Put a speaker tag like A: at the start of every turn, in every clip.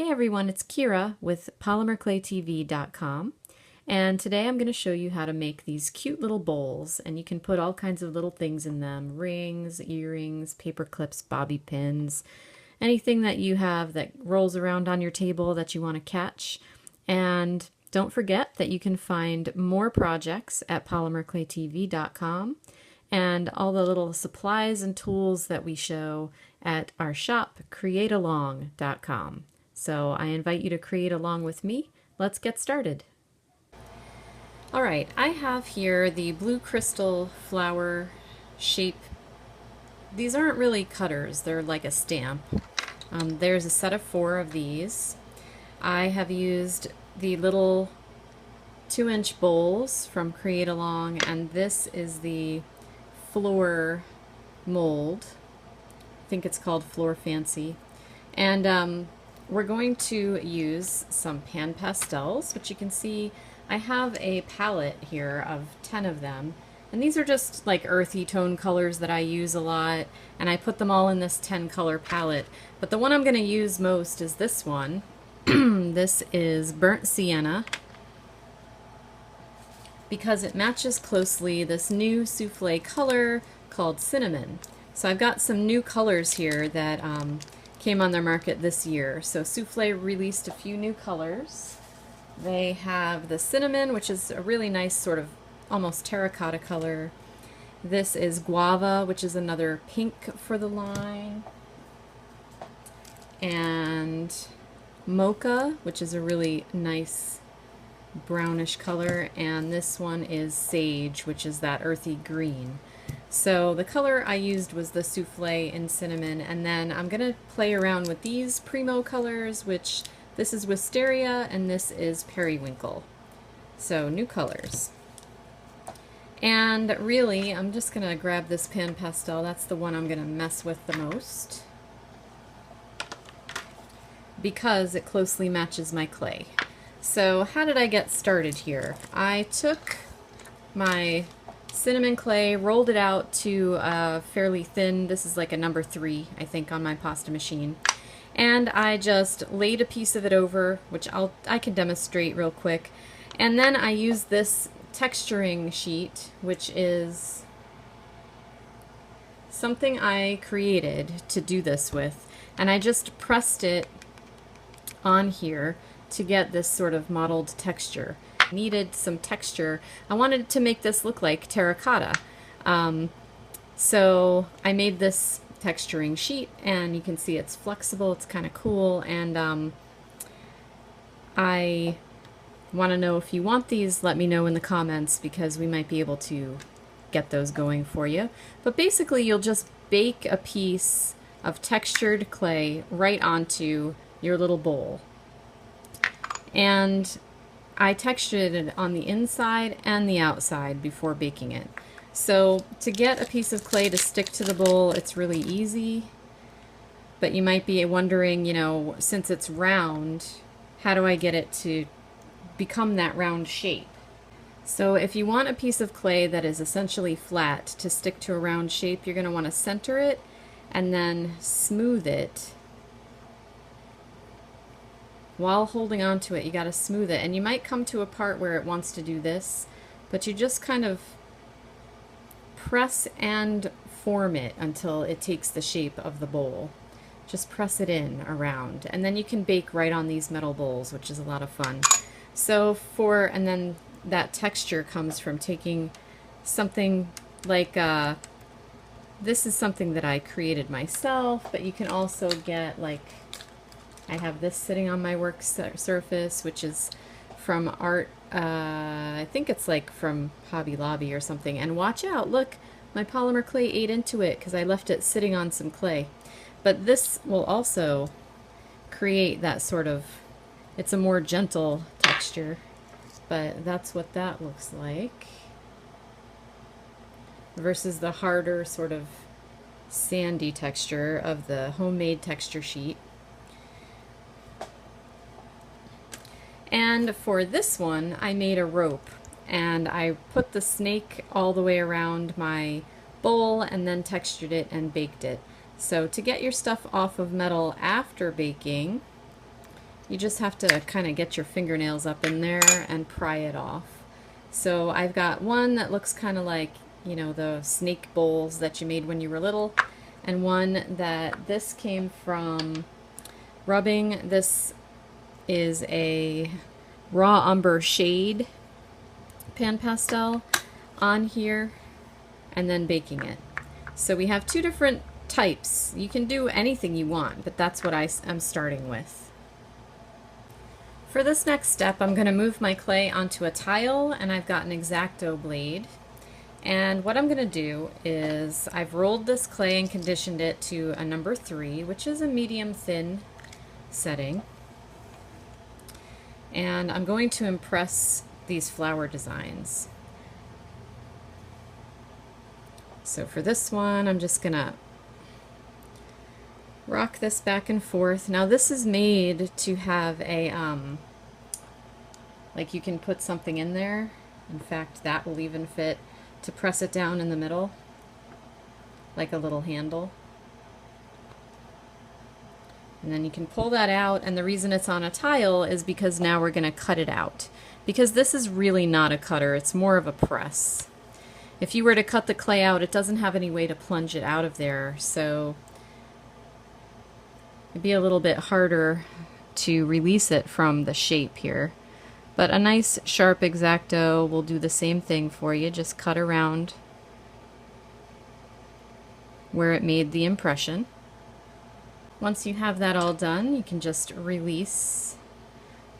A: Hey everyone, it's Kira with polymerclaytv.com, and today I'm going to show you how to make these cute little bowls, and you can put all kinds of little things in them: rings, earrings, paper clips, bobby pins, anything that you have that rolls around on your table that you want to catch. And don't forget that you can find more projects at polymerclaytv.com and all the little supplies and tools that we show at our shop, createalong.com. So I invite you to create along with me. Let's get started. All right, I have here the blue crystal flower shape. These aren't really cutters, they're like a stamp. There's a set of 4 of these. I have used the little 2-inch bowls from Create Along, and this is the floor mold. I think it's called Floor Fancy. And we're going to use some pan pastels, which you can see I have a palette here of 10 of them. And these are just like earthy tone colors that I use a lot, and I put them all in this 10 color palette. But the one I'm going to use most is this one. This is Burnt Sienna, because it matches closely this new souffle color called Cinnamon. So I've got some new colors here that came on their market this year. So Souffle released a few new colors. They have the Cinnamon, which is a really nice sort of almost terracotta color. This is Guava, which is another pink for the line. And Mocha, which is a really nice brownish color. And this one is Sage, which is that earthy green. So the color I used was the Souffle and Cinnamon, and then I'm going to play around with these Primo colors, which this is Wisteria and this is Periwinkle. So new colors. And really, I'm just going to grab this pan pastel. That's the one I'm going to mess with the most, because it closely matches my clay. So how did I get started here? I took my cinnamon clay, rolled it out to fairly thin. This is like a number 3, I think, on my pasta machine. And I just laid a piece of it over, which I can demonstrate real quick. And then I used this texturing sheet, which is something I created to do this with. And I just pressed it on here to get this sort of mottled texture. Needed some texture. I wanted to make this look like terracotta. So I made this texturing sheet, and you can see it's flexible, it's kind of cool, and I want to know if you want these. Let me know in the comments, because we might be able to get those going for you. But basically you'll just bake a piece of textured clay right onto your little bowl. And I textured it on the inside and the outside before baking it. So to get a piece of clay to stick to the bowl, it's really easy. But you might be wondering, you know, since it's round, how do I get it to become that round shape? So if you want a piece of clay that is essentially flat to stick to a round shape, you're going to want to center it and then smooth it. While holding on to it, you got to smooth it, and you might come to a part where it wants to do this, but you just kind of press and form it until it takes the shape of the bowl. Just press it in around, and then you can bake right on these metal bowls, which is a lot of fun. So and then that texture comes from taking something like this is something that I created myself, but you can also get, like, I have this sitting on my work surface, which is from art, I think it's like from Hobby Lobby or something. And watch out, look, my polymer clay ate into it because I left it sitting on some clay. But this will also create that sort of, it's a more gentle texture, but that's what that looks like, versus the harder sort of sandy texture of the homemade texture sheet. And for this one, I made a rope, and I put the snake all the way around my bowl and then textured it and baked it. So to get your stuff off of metal after baking, you just have to kind of get your fingernails up in there and pry it off. So I've got one that looks kind of like, you know, the snake bowls that you made when you were little, and one that this came from rubbing. This is a raw umber shade pan pastel on here and then baking it. So we have two different types. You can do anything you want, but that's what I'm starting with. For this next step, I'm going to move my clay onto a tile, and I've got an X-Acto blade. And what I'm going to do is I've rolled this clay and conditioned it to a number 3, which is a medium thin setting. And I'm going to impress these flower designs. So for this one, I'm just going to rock this back and forth. Now this is made to have a, like you can put something in there. In fact, that will even fit to press it down in the middle, like a little handle. And then you can pull that out, and the reason it's on a tile is because now we're going to cut it out. Because this is really not a cutter, it's more of a press. If you were to cut the clay out, it doesn't have any way to plunge it out of there, so it'd be a little bit harder to release it from the shape here. But a nice sharp X-Acto will do the same thing for you. Just cut around where it made the impression. Once you have that all done, you can just release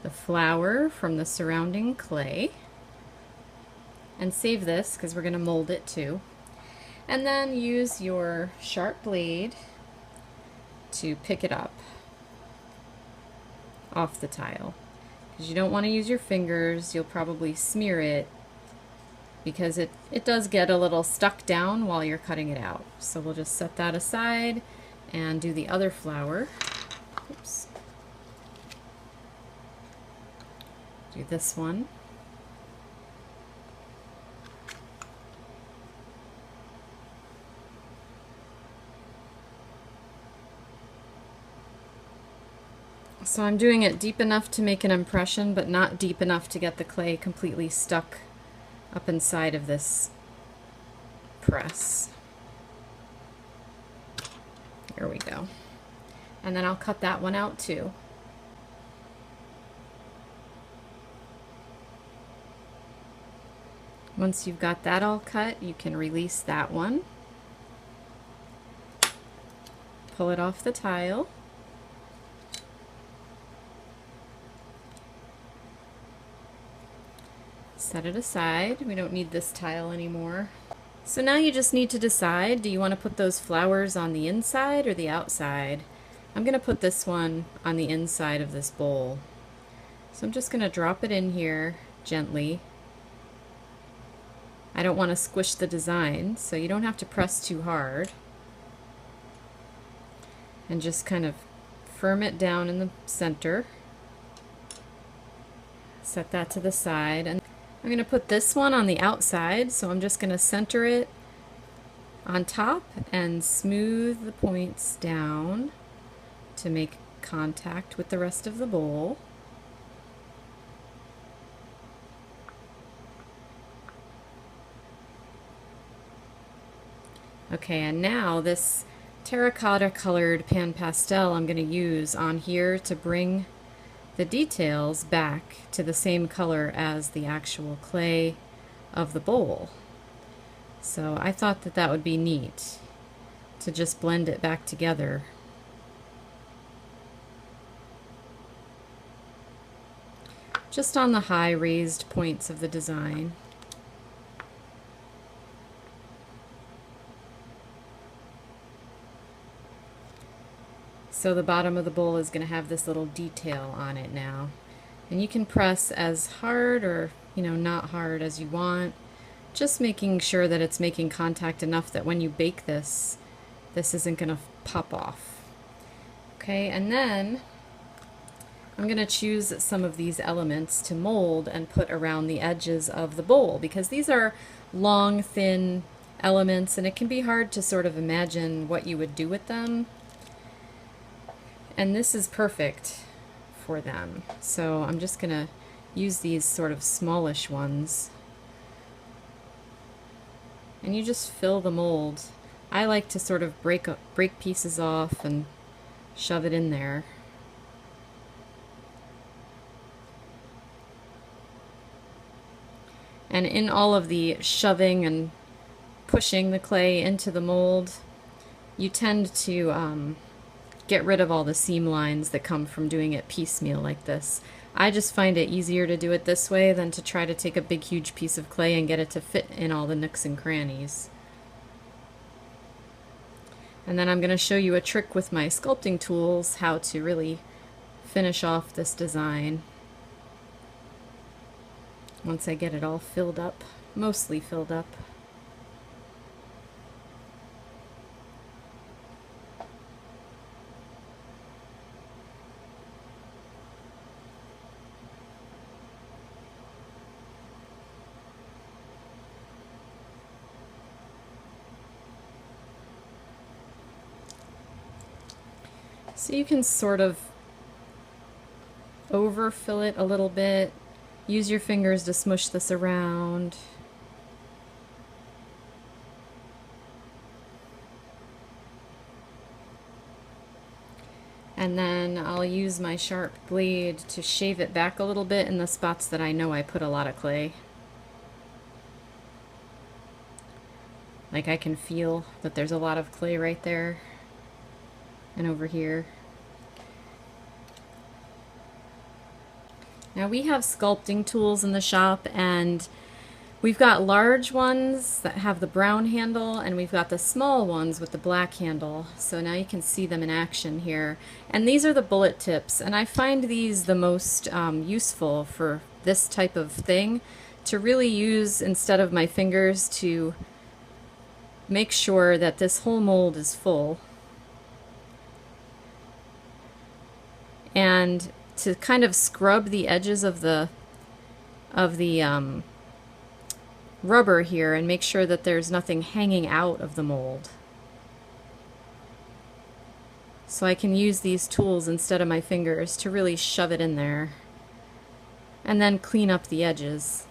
A: the flower from the surrounding clay and save this because we're going to mold it too. And then use your sharp blade to pick it up off the tile. Because you don't want to use your fingers, you'll probably smear it because it does get a little stuck down while you're cutting it out. So we'll just set that aside and do the other flower. Oops. Do this one. So I'm doing it deep enough to make an impression, but not deep enough to get the clay completely stuck up inside of this press. There we go. And then I'll cut that one out too. Once you've got that all cut, you can release that one. Pull it off the tile. Set it aside. We don't need this tile anymore. So now you just need to decide, do you want to put those flowers on the inside or the outside? I'm going to put this one on the inside of this bowl. So I'm just going to drop it in here gently. I don't want to squish the design, so you don't have to press too hard. And just kind of firm it down in the center. Set that to the side. And I'm going to put this one on the outside, so I'm just going to center it on top and smooth the points down to make contact with the rest of the bowl. Okay, and now this terracotta colored pan pastel I'm going to use on here to bring the details back to the same color as the actual clay of the bowl. So I thought that that would be neat to just blend it back together. Just on the high raised points of the design. So the bottom of the bowl is going to have this little detail on it now. And you can press as hard or, not hard as you want. Just making sure that it's making contact enough that when you bake this, this isn't going to pop off. Okay, and then I'm going to choose some of these elements to mold and put around the edges of the bowl, because these are long, thin elements and it can be hard to sort of imagine what you would do with them. And this is perfect for them. So I'm just going to use these sort of smallish ones. And you just fill the mold. I like to sort of break pieces off and shove it in there. And in all of the shoving and pushing the clay into the mold, you tend to get rid of all the seam lines that come from doing it piecemeal like this. I just find it easier to do it this way than to try to take a big huge piece of clay and get it to fit in all the nooks and crannies. And then I'm going to show you a trick with my sculpting tools how to really finish off this design once I get it all filled up, mostly filled up. So you can sort of overfill it a little bit. Use your fingers to smush this around. And then I'll use my sharp blade to shave it back a little bit in the spots that I know I put a lot of clay. Like I can feel that there's a lot of clay right there and over here. Now we have sculpting tools in the shop, and we've got large ones that have the brown handle, and we've got the small ones with the black handle. So now you can see them in action here. And these are the bullet tips, and I find these the most useful for this type of thing, to really use instead of my fingers to make sure that this whole mold is full. And to kind of scrub the edges of the rubber here and make sure that there's nothing hanging out of the mold. So I can use these tools instead of my fingers to really shove it in there and then clean up the edges.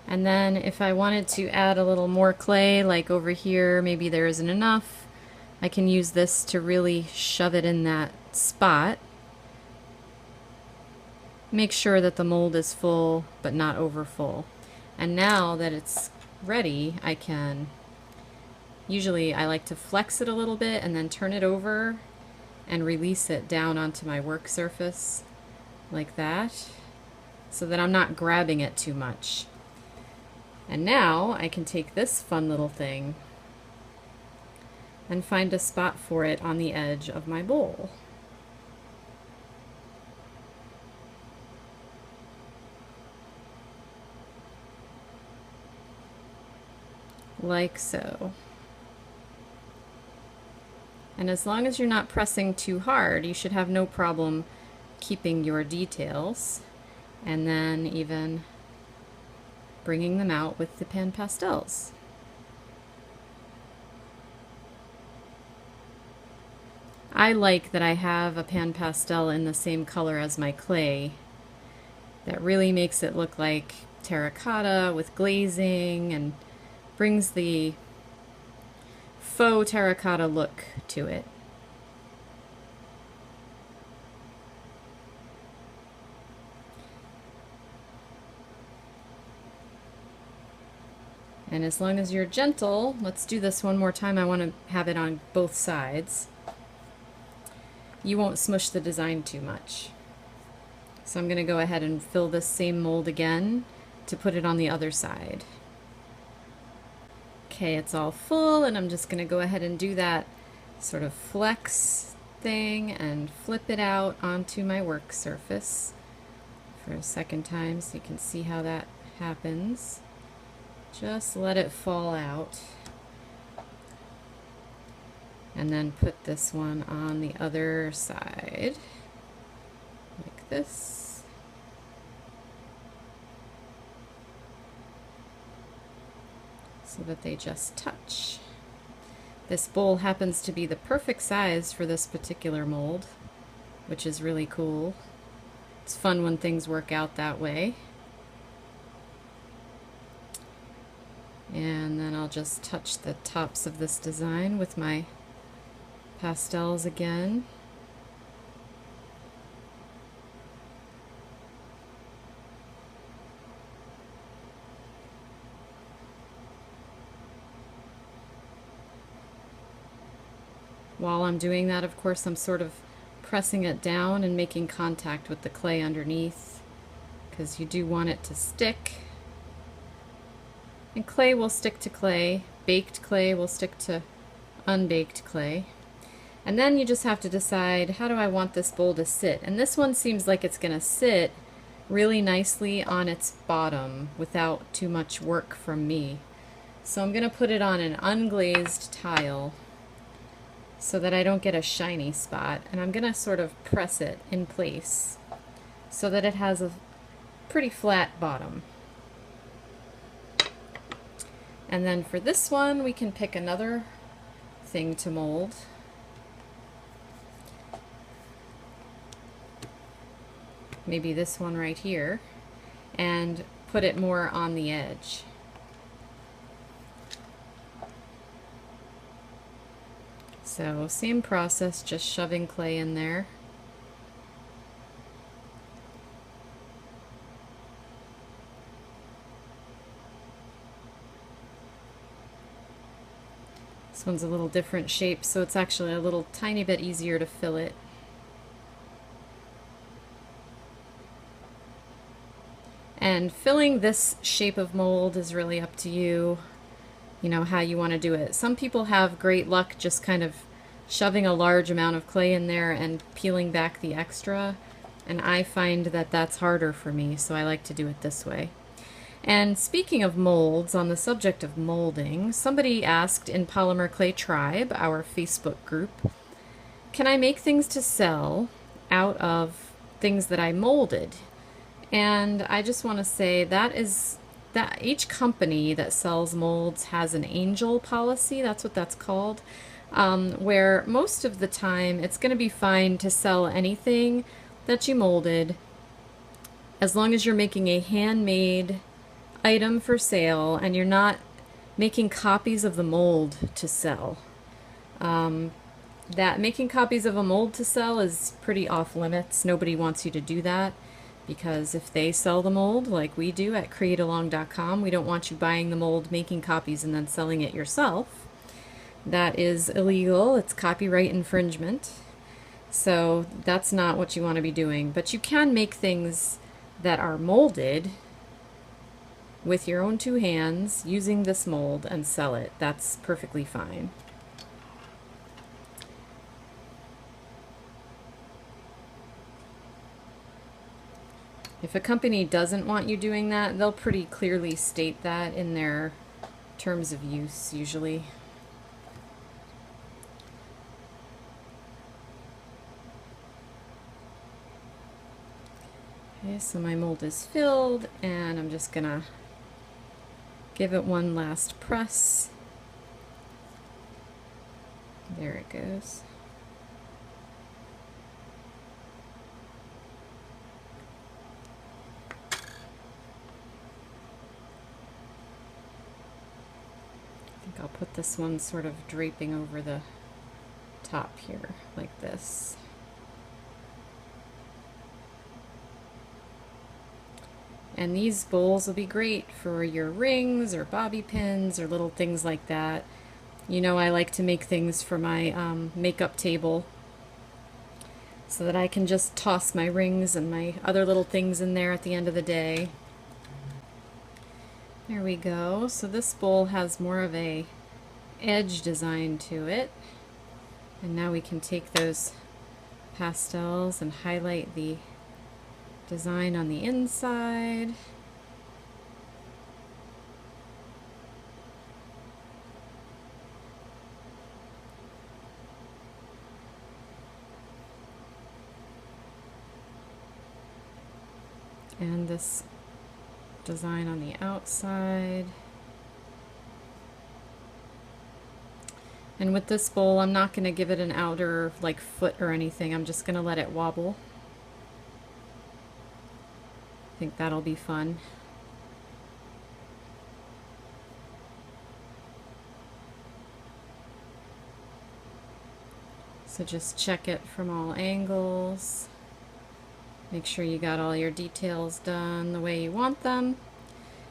A: And then if I wanted to add a little more clay, like over here, maybe there isn't enough, I can use this to really shove it in that spot. Make sure that the mold is full, but not over full. And now that it's ready, I can, usually I like to flex it a little bit and then turn it over and release it down onto my work surface like that, so that I'm not grabbing it too much. And now I can take this fun little thing and find a spot for it on the edge of my bowl. Like so. And as long as you're not pressing too hard, you should have no problem keeping your details, and then even bringing them out with the pan pastels. I like that I have a pan pastel in the same color as my clay. That really makes it look like terracotta with glazing and brings the faux terracotta look to it. And as long as you're gentle, let's do this one more time. I want to have it on both sides. You won't smush the design too much. So I'm going to go ahead and fill this same mold again to put it on the other side. Okay, it's all full, and I'm just going to go ahead and do that sort of flex thing and flip it out onto my work surface for a second time so you can see how that happens. Just let it fall out, and then put this one on the other side like this. So that they just touch. This bowl happens to be the perfect size for this particular mold, which is really cool. It's fun when things work out that way. And then I'll just touch the tops of this design with my pastels again. While I'm doing that, of course, I'm sort of pressing it down and making contact with the clay underneath, because you do want it to stick. And clay will stick to clay, baked clay will stick to unbaked clay. And then you just have to decide, how do I want this bowl to sit? And this one seems like it's going to sit really nicely on its bottom without too much work from me. So I'm going to put it on an unglazed tile so that I don't get a shiny spot, and I'm going to sort of press it in place so that it has a pretty flat bottom. And then for this one, we can pick another thing to mold. Maybe this one right here, and put it more on the edge. So same process, just shoving clay in there. This one's a little different shape, so it's actually a little tiny bit easier to fill it. And filling this shape of mold is really up to you, you know, how you want to do it. Some people have great luck just kind of shoving a large amount of clay in there and peeling back the extra, and I find that that's harder for me, so I like to do it this way. And speaking of molds, on the subject of molding, somebody asked in Polymer Clay Tribe, our Facebook group, can I make things to sell out of things that I molded? And I just want to say that each company that sells molds has an angel policy, that's what that's called, where most of the time it's going to be fine to sell anything that you molded as long as you're making a handmade item for sale and you're not making copies of the mold to sell. That making copies of a mold to sell is pretty off limits. Nobody wants you to do that, because if they sell the mold like we do at createalong.com, we don't want you buying the mold, making copies, and then selling it yourself. That is illegal. It's copyright infringement. So that's not what you want to be doing. But you can make things that are molded with your own two hands using this mold and sell it. That's perfectly fine. If a company doesn't want you doing that, they'll pretty clearly state that in their terms of use usually. Okay, so my mold is filled, and I'm just gonna give it one last press. There it goes. I think I'll put this one sort of draping over the top here, like this. And these bowls will be great for your rings or bobby pins or little things like that. You know, I like to make things for my makeup table so that I can just toss my rings and my other little things in there at the end of the day. There we go. So this bowl has more of a edge design to it. And now we can take those pastels and highlight the design on the inside. And this design on the outside. And with this bowl, I'm not going to give it an outer like foot or anything. I'm just going to let it wobble. I think that'll be fun. So just check it from all angles. Make sure you got all your details done the way you want them.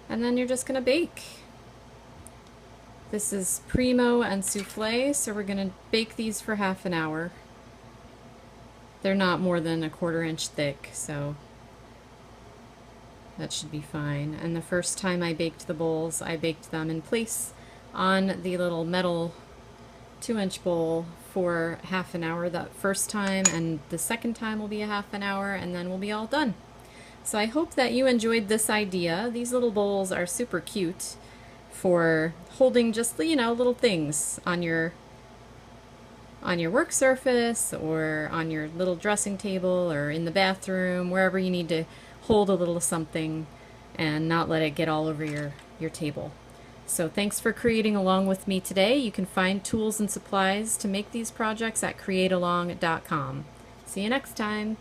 A: And then you're just going to bake. This is primo and souffle, so we're going to bake these for half an hour. They're not more than a 1/4 inch thick, so that should be fine. And the first time I baked the bowls, I baked them in place on the little metal 2-inch bowl for half an hour that first time, and the second time will be a half an hour, and then we'll be all done. So I hope that you enjoyed this idea. These little bowls are super cute for holding just, you know, little things on your work surface or on your little dressing table or in the bathroom, wherever you need to hold a little something and not let it get all over your table. So thanks for creating along with me today. You can find tools and supplies to make these projects at createalong.com. See you next time.